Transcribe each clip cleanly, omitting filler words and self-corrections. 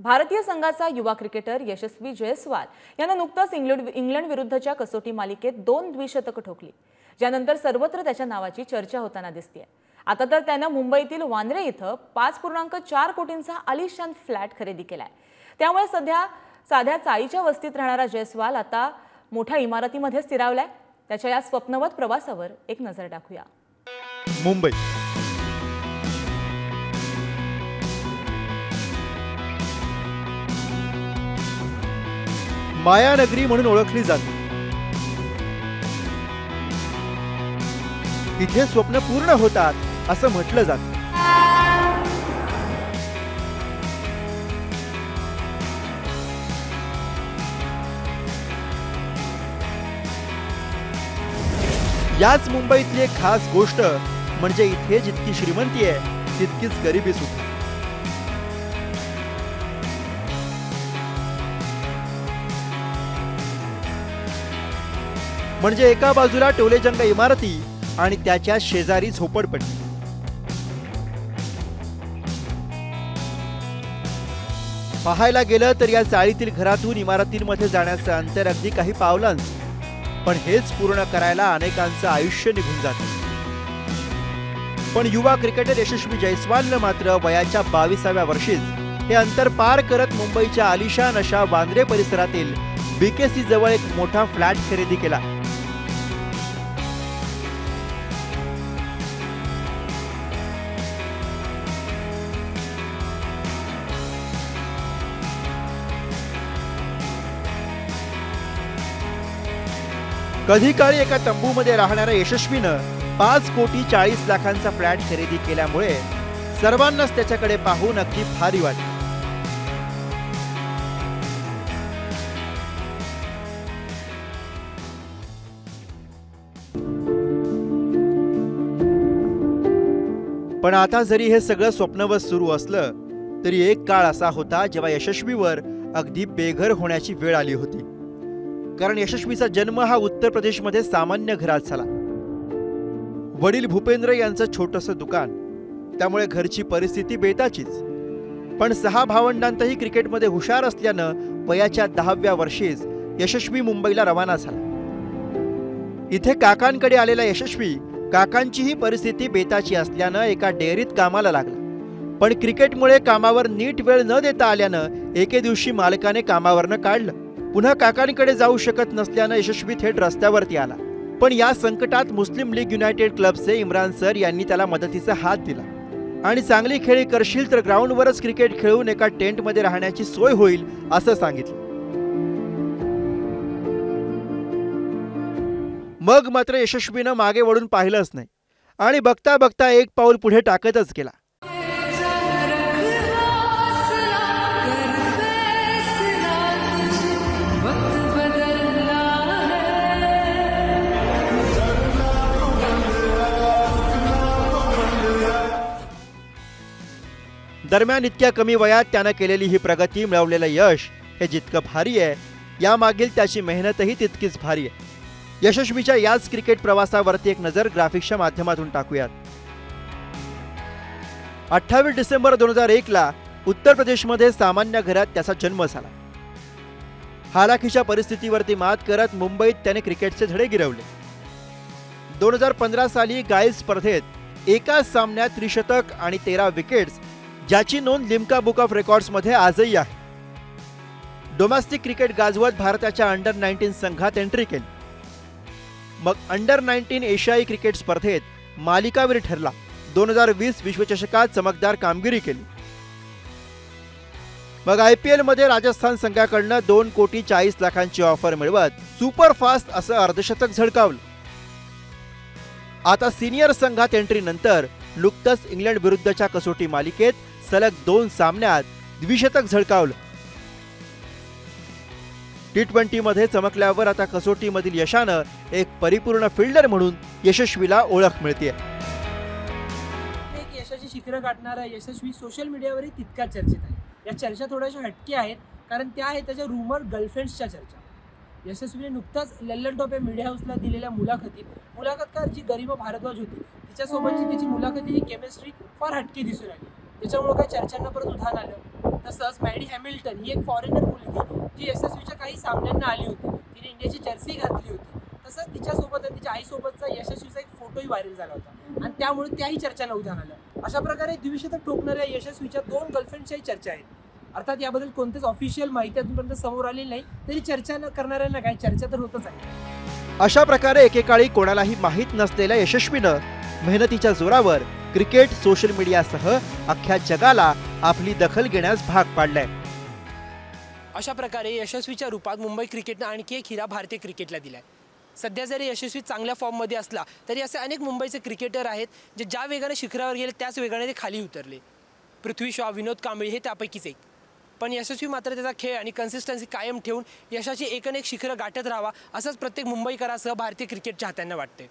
भारतीय संघाचा युवा क्रिकेटर यशस्वी जयस्वाल यानं नुकताच इंग्लंड विरुद्धच्या कसोटी मालिकेत 2 द्विशतकं ठोकली, ज्यानंतर सर्वत्र त्याच्या नावाची चर्चा होताना दिसतेय। आता तर त्यानं मुंबईतील वांद्रे इथं 5.4 कोटींचा आलिशान फ्लॅट खरेदी केलाय। त्यामुळे सध्या साध्या चाळीच्या वस्तीत राहणारा जयस्वाल आता मोठ्या इमारतीमध्ये स्थिरावलाय। त्याच्या या स्वप्नवत प्रवासावर एक नजर टाकूया। मुंबई मायानगरी म्हणून ओळखली जाते। इथे स्वप्न पूर्ण होतात असं म्हटलं जातं। याच मुंबईतली एक खास गोष्ट म्हणजे इथे जितकी श्रीमंती आहे तितकीच गरिबी सुद्धा। म्हणजे एका बाजूला टोलेजंग इमारती आणि त्याच्या शेजारी झोपडपट्टी। पाहायला गेलं तर या चाळीतील घरातून इमारतींमध्ये जाण्याचं अंतर अगदी काही पावलांचं, पण हेच पूर्ण करायला अनेकांचं आयुष्य निघून जातं। पण युवा क्रिकेटर यशस्वी जयस्वालनं मात्र वयाच्या 22व्या वर्षीच हे अंतर पार करत मुंबईच्या आलिशान अशा वांद्रे परिसरातील BKC जवळ एक मोठा फ्लॅट खरेदी केला। कधी काळी एका तंबूमध्ये राहणाऱ्या यशस्वीनं 5,40,00,000चा फ्लॅट खरेदी केल्यामुळे सर्वांनाच त्याच्याकडे पाहून अगदी भारी वाटलं। पण आता जरी हे सगळं स्वप्नवत सुरू असलं तरी एक काळ असा होता जेव्हा यशस्वीवर अगदी बेघर होण्याची वेळ आली होती। कारण यशस्वीचा जन्म हा उत्तर प्रदेशमध्ये सामान्य घरात झाला। वडील भूपेंद्र यांचं छोटंसं दुकान, त्यामुळे घरची परिस्थिती बेताचीच। पण 6 भावंडांतही क्रिकेटमध्ये हुशार असल्यानं वयाच्या 10व्या वर्षीच यशस्वी मुंबईला रवाना झाला। इथे काकांकडे आलेला यशस्वी काकांचीही परिस्थिती बेताची असल्यानं एका डेअरीत कामाला लागला। पण क्रिकेटमुळे कामावर नीट वेळ न देता आल्यानं एके दिवशी मालकाने कामावरनं काढलं। पुन्हा काकांकडे जाऊ शकत नसल्यानं यशस्वी थेट रस्त्यावरती आला। पण या संकटात मुस्लिम लीग युनायटेड क्लबचे इम्रान सर यांनी त्याला मदतीचा हात दिला आणि चांगली खेळी करशील तर ग्राउंडवरच क्रिकेट खेळून एका टेंटमध्ये राहण्याची सोय होईल असं सांगितलं। मग मात्र यशस्वीनं मागे वळून पाहिलंच नाही आणि बघता बघता एक पाऊल पुढे टाकतच गेला। दरम्यान इतक्या कमी वयात त्यानं केलेली ही प्रगती, मिळवलेलं यश हे जितकं भारी आहे, यामागील त्याची मेहनतही तितकीच भारी आहे। यशस्वीच्या याच क्रिकेट प्रवासावरती एक नजर ग्राफिक्सच्या माध्यमातून टाकूयात। 28 डिसेंबर 2001ला उत्तर प्रदेशमध्ये सामान्य घरात त्याचा जन्म झाला। हालाखीच्या परिस्थितीवरती मात करत मुंबईत त्याने क्रिकेटचे धडे गिरवले। 2015 साली गाइल स्पर्धेत एकाच सामन्यात त्रिशतक आणि 13 विकेट्स, ज्याची नोंद लिम्का बुक ऑफ रेकॉर्ड्समध्ये आजही आहे। डोमेस्टिक क्रिकेट गाजवत भारताच्या अंडर-19 संघात एंट्री केली। मग अंडर-19 एशियाई क्रिकेट स्पर्धेत मालिकावीर ठरला। 2020 विश्वचषकात चमकदार कामगिरी केली। मग IPL मध्ये राजस्थान संघाकडनं 2,40,00,000ची ऑफर मिळवत सुपरफास्ट असं अर्धशतक झळकावलं। आता सिनियर संघात एंट्री नंतर नुकतंच इंग्लंड विरुद्धच्या कसोटी मालिकेत सलग 2 सामन्यात द्विशतक झळकावलं। T20 मध्ये चमकल्यावर आता कसोटीमधील यशानं एक परिपूर्ण फिल्डर म्हणून यशस्वीला ओळख मिळते। एक यशाची शिखरं गाठणारा यशस्वी सोशल मीडियावरही तितका चर्चित आहे। या चर्चा थोड्याशा हटके आहेत, कारण त्या आहेत त्याच्या रूमर गर्लफ्रेंड्सच्या चर्चा। यशस्वीने नुकताच लल्लन टॉप या मीडिया हाऊसला दिलेल्या मुलाखतकार जी गरिमा भारद्वाज होती तिच्यासोबतची त्याची मुलाखतीची केमिस्ट्री फार हटके दिसून आली। त्याच्यामुळे काही चर्चांना परत उधाण आलं। तसंच मॅडी हॅमिल्टन ही एक फॉरेनर मुलगी जी यशस्वीच्या काही सामन्यांना आली होती, तिने इंडियाची जर्सी घातली होती. तसंच तिच्यासोबत आणि तिच्या आईसोबतचा यशस्वीचा एक फोटोही व्हायरल झाला होता आणि त्यामुळे त्याही चर्चांना उधाण आलं. अशा प्रकारे द्विशतक ठोकणाऱ्या यशस्वीच्या 2 गर्लफ्रेंडच्याही चर्चा आहेत. अर्थात याबद्दल कोणतीच ऑफिशियल माहिती अजूनपर्यंत समोर आलेली नाही, तरी चर्चा करणाऱ्यांना काय चर्चा तर होतच आहे. अशा प्रकारे एकेकाळी कोणालाही माहीत नसलेल्या यशस्वीनं मेहनतीच्या जोरावर क्रिकेट सोशल मीडियासह अख्ख्या जगाला आपली दखल घेण्यास भाग पाडलंय. अशा प्रकारे यशस्वीच्या रूपात मुंबई क्रिकेटनं आणखी एक हिरा भारतीय क्रिकेटला दिलाय. सध्या जरी यशस्वी चांगल्या फॉर्ममध्ये असला तरी असे अनेक मुंबईचे क्रिकेटर आहेत जे ज्या वेगाने शिखरावर गेले त्याच वेगाने ते खाली उतरले. पृथ्वी शॉ, विनोद कांबळे हे त्यापैकीच एक. पण यशस्वी मात्र त्याचा खेळ आणि कन्सिस्टन्सी कायम ठेवून यशाची एकनेक शिखरं गाठत राहावा असंच प्रत्येक मुंबईकरासह भारतीय क्रिकेट चाहत्यांना वाटते.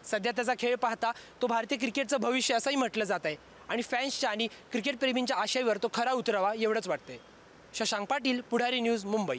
सध्या त्याचा खेळ पाहता तो भारतीय क्रिकेटचं भविष्य असंही म्हटलं जात आहे आणि फॅन्सच्या आणि क्रिकेटप्रेमींच्या आशयावर तो खरा उतरावा एवढंच वाटतंय. शशांक पाटील, पुढारी न्यूज, मुंबई.